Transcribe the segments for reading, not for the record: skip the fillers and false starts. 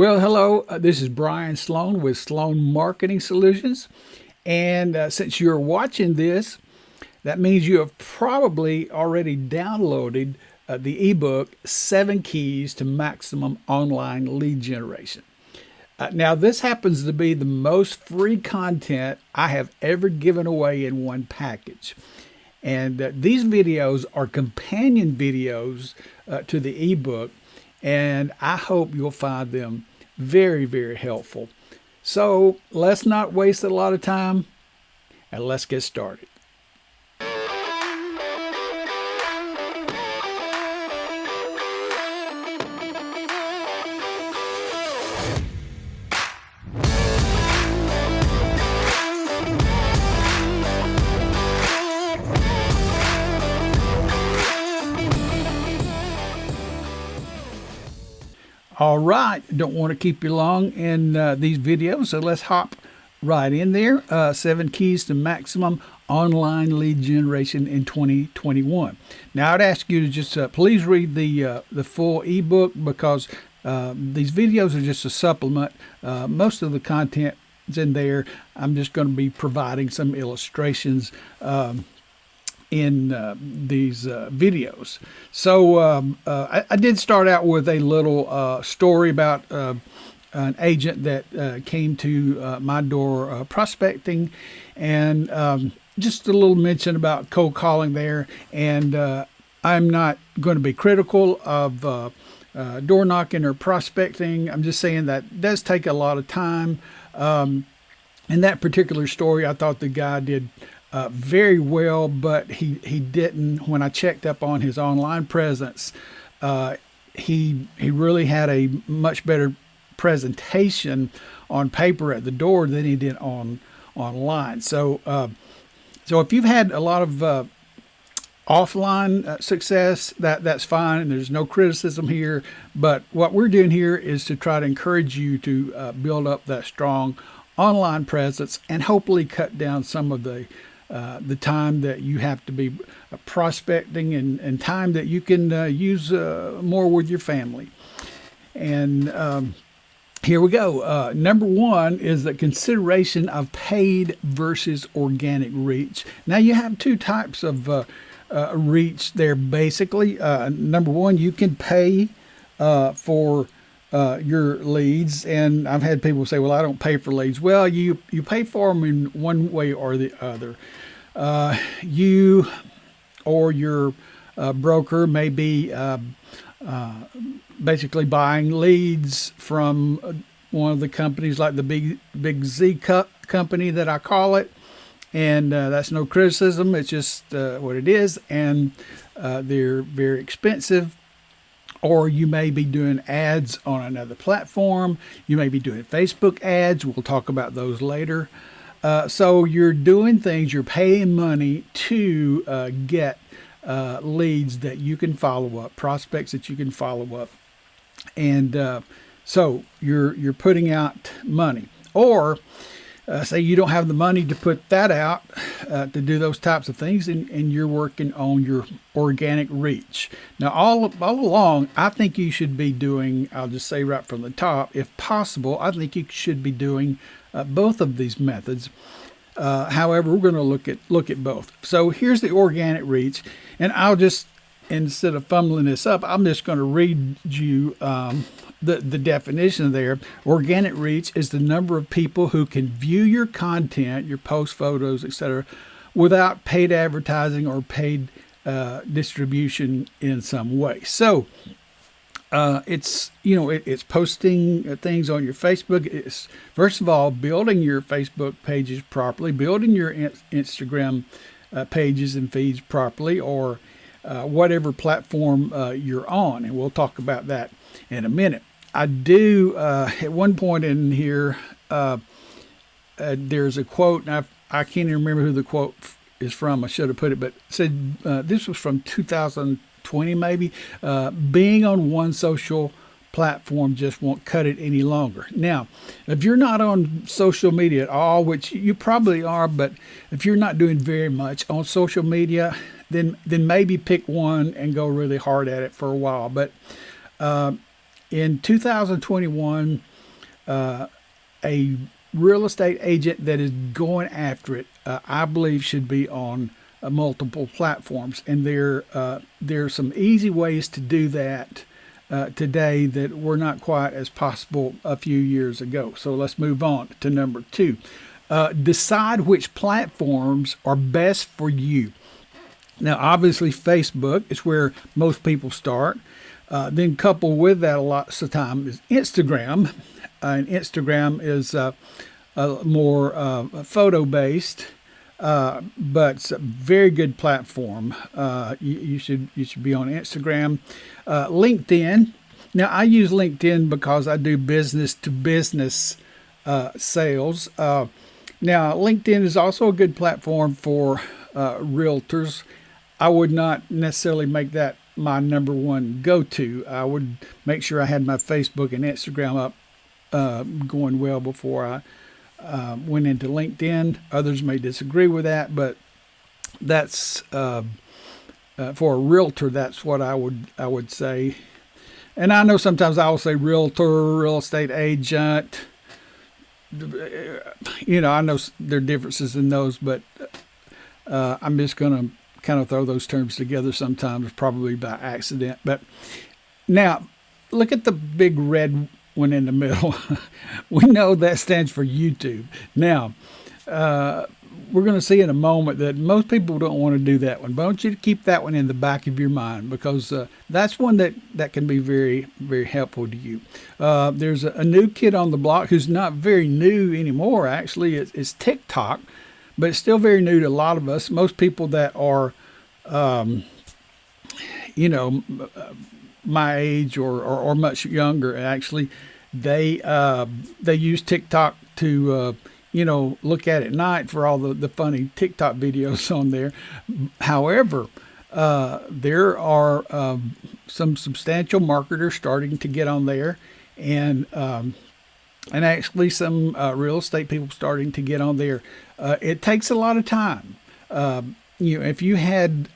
Well, hello. This is Brian Sloan with Sloan Marketing Solutions. And since you're watching this, that means you have probably already downloaded the ebook, 7 Keys to Maximum Online Lead Generation. Now, this happens to be the most free content I have ever given away in one package. And these videos are companion videos to the ebook, and I hope you'll find them very, very helpful. So let's not waste a lot of time and let's get started. All right, don't want to keep you long in these videos, so let's hop right in there. 7 Keys to Maximum Online Lead Generation in 2021. Now, I'd ask you to just please read the full ebook because these videos are just a supplement. Most of the content is in there. I'm just going to be providing some illustrations in these videos. So I did start out with a little story about an agent that came to my door prospecting, and just a little mention about cold calling there. And I'm not going to be critical of door knocking or prospecting. I'm just saying that it does take a lot of time. In that particular story, I thought the guy did very well, but he didn't. When I checked up on his online presence, he really had a much better presentation on paper at the door than he did online. So if you've had a lot of offline success, that's fine, and there's no criticism here. But what we're doing here is to try to encourage you to build up that strong online presence and hopefully cut down some of the time that you have to be prospecting and time that you can use more with your family. And here we go. Number one is the consideration of paid versus organic reach. Now, you have two types of reach there, basically. Number one, you can pay for your leads, and I've had people say, well, I don't pay for leads. Well, you pay for them in one way or the other. You or your broker may be basically buying leads from one of the companies, like the big Z company that I call it, and that's no criticism. It's just what it is, and they're very expensive. Or you may be doing ads on another platform. You may be doing Facebook ads. We'll talk about those later. So you're doing things, you're paying money to get leads that you can follow up, prospects that you can follow up. And so you're putting out money. Or say you don't have the money to put that out to do those types of things, and you're working on your organic reach. Now, all along, I think you should be doing, I'll just say right from the top, if possible, I think you should be doing both of these methods. However, we're going to look at both. So here's the organic reach, and I'll just, instead of fumbling this up, I'm just going to read you the definition there. Organic reach is the number of people who can view your content, your post, photos, etc., without paid advertising or paid distribution in some way. So it's it's posting things on your Facebook. It's, first of all, building your Facebook pages properly, building your Instagram pages and feeds properly, or whatever platform you're on, and we'll talk about that in a minute. I do at one point in here there's a quote, and I can't even remember who the quote is from. I should have put it, but it said this was from 2020 maybe. Being on one social platform just won't cut it any longer. Now, if you're not on social media at all, which you probably are, but if you're not doing very much on social media, then maybe pick one and go really hard at it for a while. But in 2021, a real estate agent that is going after it, I believe, should be on multiple platforms. And there are some easy ways to do that today that were not quite as possible a few years ago. So let's move on to number 2. Decide which platforms are best for you. Now, obviously, Facebook is where most people start. Then coupled with that a lot of time is Instagram. And Instagram is more photo-based, but it's a very good platform. You should be on Instagram. LinkedIn. Now, I use LinkedIn because I do business-to-business sales. Now, LinkedIn is also a good platform for realtors. I would not necessarily make that my number one go-to. I would make sure I had my Facebook and Instagram up going well before I went into LinkedIn. Others may disagree with that, but that's for a realtor. That's what I would say. And I know sometimes I will say realtor, real estate agent. I know there are differences in those, but I'm just going to kind of throw those terms together sometimes, probably by accident. But now, look at the big red one in the middle. We know that stands for YouTube. Now, we're going to see in a moment that most people don't want to do that one, but I want you to keep that one in the back of your mind, because that's one that can be very, very helpful to you. There's a new kid on the block who's not very new anymore, actually. It's TikTok, but it's still very new to a lot of us. Most people that are, my age or much younger, actually, they use TikTok to look at night for all the funny TikTok videos on there. However, there are some substantial marketers starting to get on there, and actually some real estate people starting to get on there. It takes a lot of time. If you had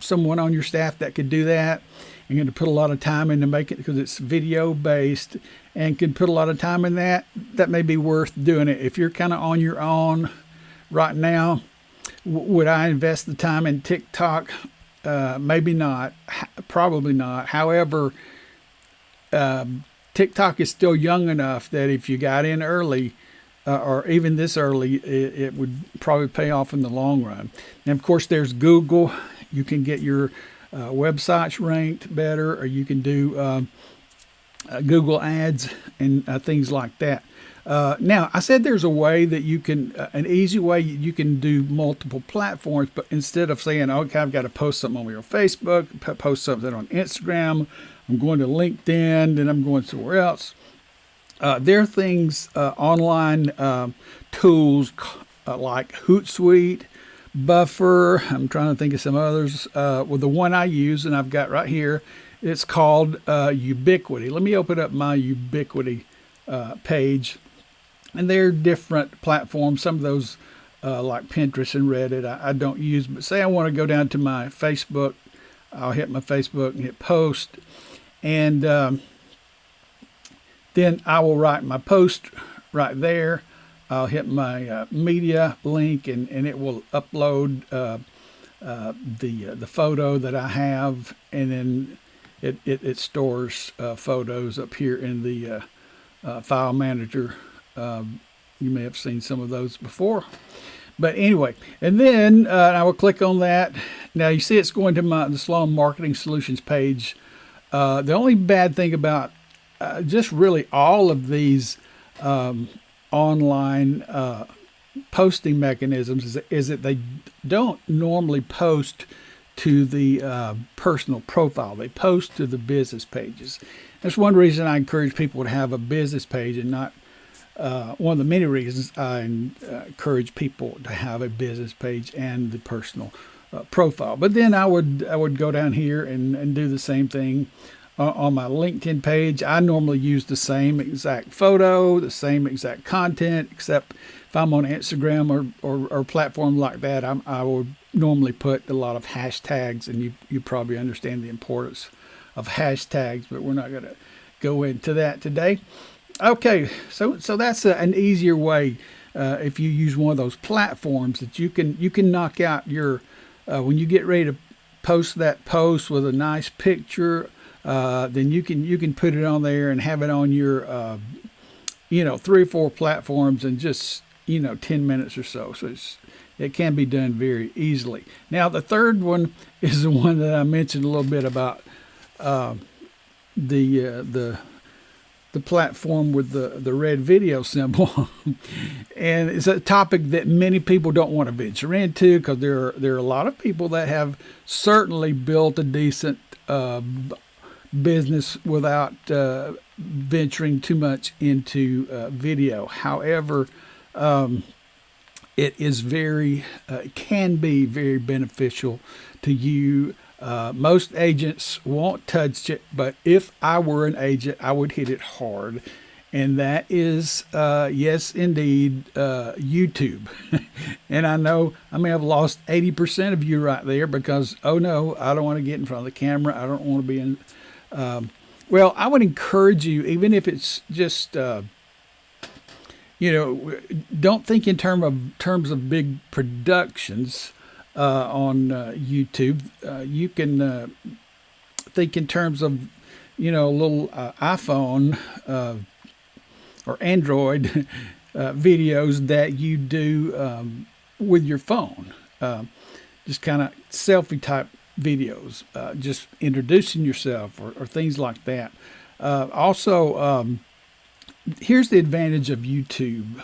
someone on your staff that could do that, you're going to put a lot of time into making it, because it's video based and can put a lot of time in that may be worth doing it. If you're kind of on your own right now, would I invest the time in TikTok? Maybe not, probably not. However, TikTok is still young enough that if you got in early, or even this early, it would probably pay off in the long run. And of course, there's Google. You can get your websites ranked better, or you can do Google ads and things like that. Now, I said there's a way that you can, an easy way you can do multiple platforms, but instead of saying, okay, I've got to post something on your Facebook, post something on Instagram, I'm going to LinkedIn, then I'm going somewhere else. There are things, online tools like Hootsuite, Buffer. I'm trying to think of some others. Well, the one I use, and I've got right here, it's called Ubiquity. Let me open up my Ubiquity page. And there are different platforms. Some of those, like Pinterest and Reddit, I don't use. But say I want to go down to my Facebook, I'll hit my Facebook and hit post. And then I will write my post right there. I'll hit my media link, and it will upload the photo that I have, and then it stores photos up here in the file manager. You may have seen some of those before. But anyway, and then I will click on that. Now you see it's going to the Sloan Marketing Solutions page. The only bad thing about just really all of these online posting mechanisms is that they don't normally post to the personal profile. They post to the business pages. That's one reason I encourage people to have a business page, and not one of the many reasons I encourage people to have a business page and the personal profile. But then I would go down here and do the same thing on my LinkedIn page. I normally use the same exact photo, the same exact content, except if I'm on Instagram or platform like that, I would normally put a lot of hashtags, and you probably understand the importance of hashtags, but we're not going to go into that today. Okay, so that's an easier way if you use one of those platforms that you can knock out your when you get ready to post that post with a nice picture, then you can put it on there and have it on your 3 or 4 platforms in just 10 minutes or so. So it can be done very easily. Now the third one is the one that I mentioned a little bit about the the platform with the red video symbol. And it's a topic that many people don't want to venture into because there are a lot of people that have certainly built a decent business without venturing too much into video. However, it is can be very beneficial to you. Most agents won't touch it, but if I were an agent, I would hit it hard. And that is, yes, indeed, YouTube. And I know I may have lost 80% of you right there because, oh no, I don't want to get in front of the camera. I don't want to be in. Well, I would encourage you, even if it's just, don't think in terms of big productions on YouTube. You can think in terms of, a little iPhone or Android videos that you do with your phone. Just kind of selfie type videos, just introducing yourself or things like that. Also, here's the advantage of YouTube.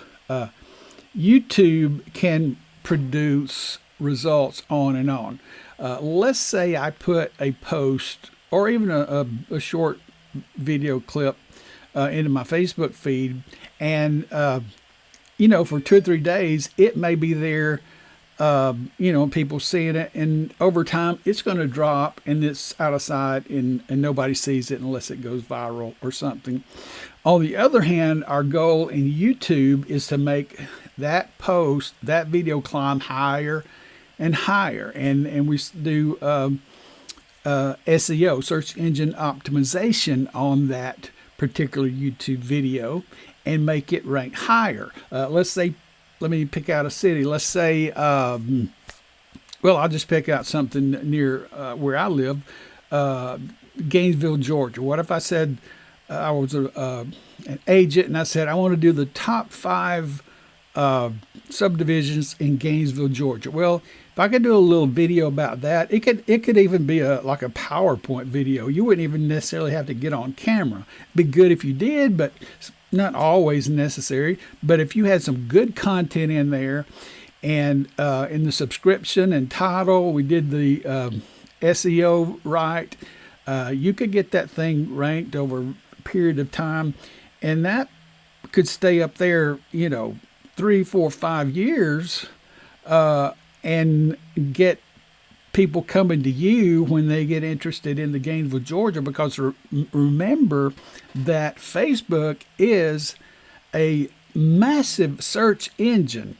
YouTube can produce results on and on. Let's say I put a post or even a short video clip into my Facebook feed, and for 2 or 3 days it may be there. People seeing it, and over time it's going to drop and it's out of sight, and nobody sees it unless it goes viral or something. On the other hand, our goal in YouTube is to make that post, that video climb higher and higher. And we do SEO, search engine optimization, on that particular YouTube video and make it rank higher. Let me pick out a city. Let's say, I'll just pick out something near where I live, Gainesville, Georgia. What if I said I was an agent and I said I want to do the top 5 subdivisions in Gainesville, Georgia? Well, if I could do a little video about that, it could even be like a PowerPoint video. You wouldn't even necessarily have to get on camera. It'd be good if you did, but not always necessary. But if you had some good content in there, and in the subscription and title, we did the SEO right, you could get that thing ranked over a period of time, and that could stay up there, 3, 4, 5 years, and get people coming to you when they get interested in the Gainesville, Georgia, because remember that Facebook is a massive search engine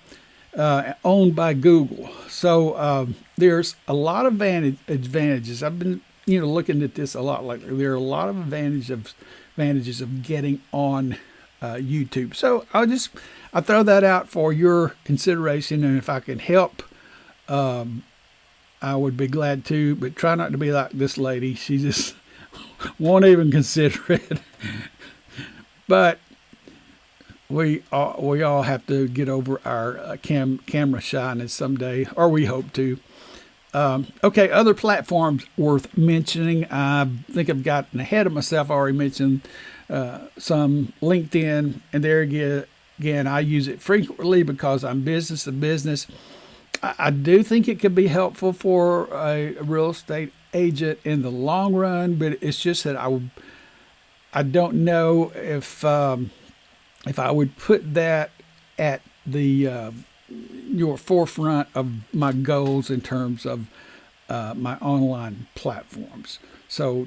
owned by Google. So there's a lot of advantages. I've been looking at this a lot lately. There are a lot of advantages of getting on YouTube. So I throw that out for your consideration, and if I can help, I would be glad to, but try not to be like this lady. She just won't even consider it. But we all have to get over our camera shyness someday, or we hope to. Okay, other platforms worth mentioning. I think I've gotten ahead of myself. I already mentioned some LinkedIn, and there again, I use it frequently because I'm business to business. I do think it could be helpful for a real estate agent in the long run, but it's just that I don't know if I would put that at the your forefront of my goals in terms of my online platforms. So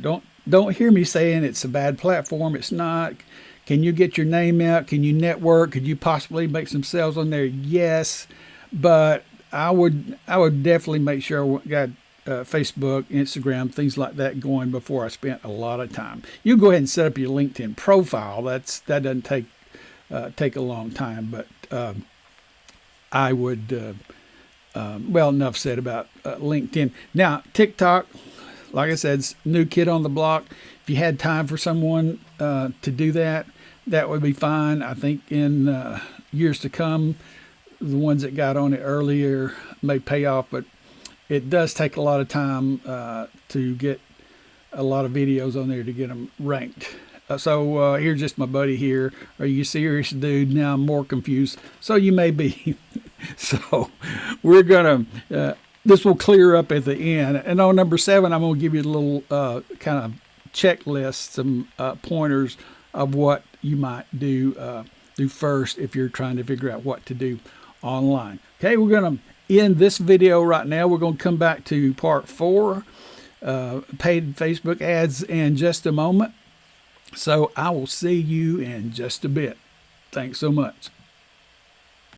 don't hear me saying it's a bad platform. It's not. Can you get your name out? Can you network? Could you possibly make some sales on there? Yes, but I would definitely make sure I got Facebook, Instagram, things like that going before I spent a lot of time. You go ahead and set up your LinkedIn profile. That doesn't take a long time, but I would. Well, enough said about LinkedIn. Now, TikTok, like I said, it's new kid on the block. If you had time for someone to do that, that would be fine. I think in years to come, the ones that got on it earlier may pay off, but it does take a lot of time to get a lot of videos on there to get them ranked. So here's just my buddy here. Are you serious, dude? Now I'm more confused. So you may be. So we're going to, this will clear up at the end. And on number 7, I'm going to give you a little kind of checklist, some pointers of what you might do first if you're trying to figure out what to do online. Okay, we're going to end this video right now. We're going to come back to part 4, paid Facebook ads, in just a moment. So I will see you in just a bit. Thanks so much.